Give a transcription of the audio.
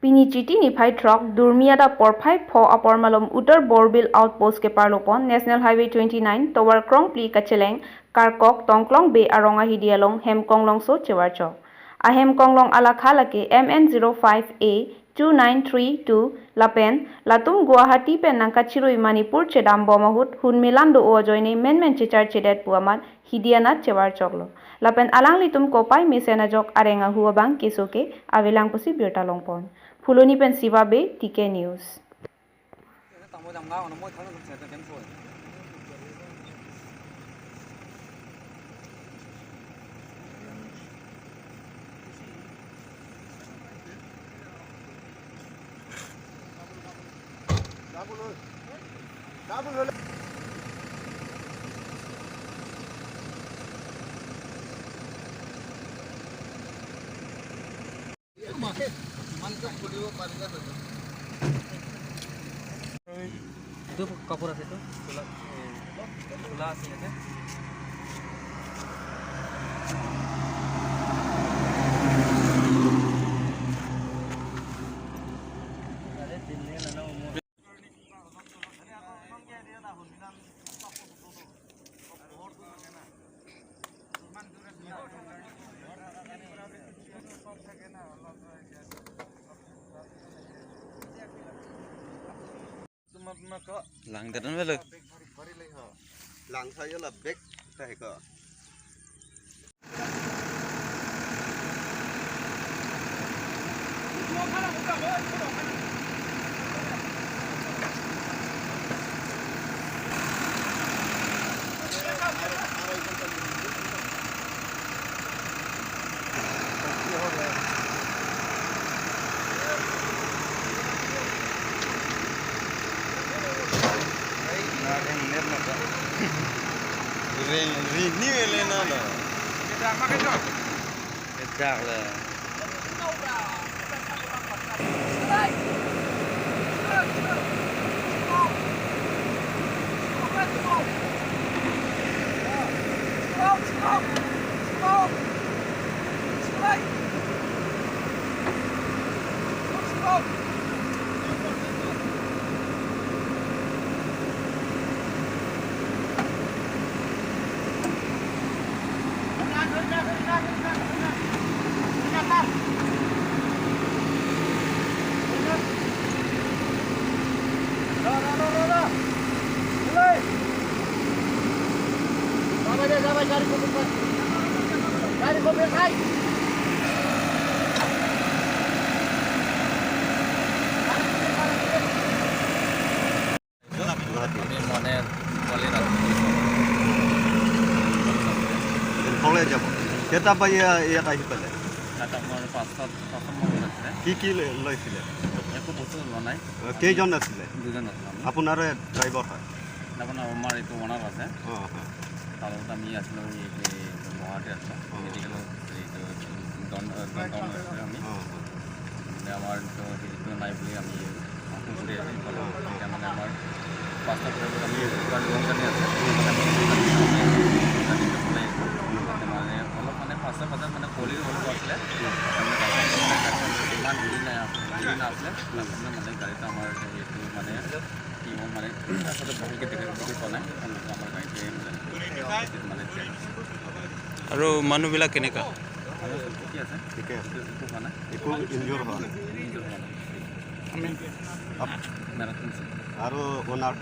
Pinijiti ni phai truck durmiada porphai pho apormalom utar borbil outpost ke parlopon National Highway 29 towar krong pli kacheleng Karkok Tongklong be Arong hidialong hemkonglong so chewarcho a hemkonglong ala khalake MN05A2932 lapen latum Guwahati pen nangkachiroi Manipur chedam bomahut hunmilando o joine men chechar chedet puamat hidianat chewarchoklo lapen alang litum kopai mesena jok arenga huabang kesoke avilang pusi biota longpon Fuloni pen siva be TK News. Itu kapur আছে তো খোলা আছে এটা lang dan wala lang saya là big đây cơ Rini Elena là Đạc là cari mobil hai. Kami mana boleh nak. Boleh jam. Kita apa ya kahi pale. Kata mau passport mau nak. কি লৈছিলে একো বস্তু লোৱা নাই কেইজন আছিলে দুজন আছিল আপোনাৰ ড্ৰাইভাৰ হয় আপোনাৰ আমাৰ এইটো অনাৰ আছে অঁ তাৰ লগত আমি আছিলোঁ এই গুৱাহাটী আছিলোঁ মেডিকেলত এইটো আমি আমাৰ সেইটো নাই বুলি আমি ঘূৰি আহিছিলোঁ এতিয়া মানে আমাৰ পাঁচটা ড্ৰাইভাৰ আমি পুৰা লোন কাটি আছে মানে অলপ মানে পাঁচটা বজাত মানে কলিৰ অলপ আছিলে ইমান ভিৰ নাই আছিলে মানে গাড়ীটো আমাৰ এইটো মানে কি হ'ল মানে আচলতে ভালকৈ দেখি পোৱা নাই আমাৰ গাড়ীটোৱে মানে আৰু মানুহবিলাক কেনেকুৱা ঠিকে আছে একো হোৱা নাই একো ইনজৰ হোৱা নাই মেৰাথন আৰু অনাৰ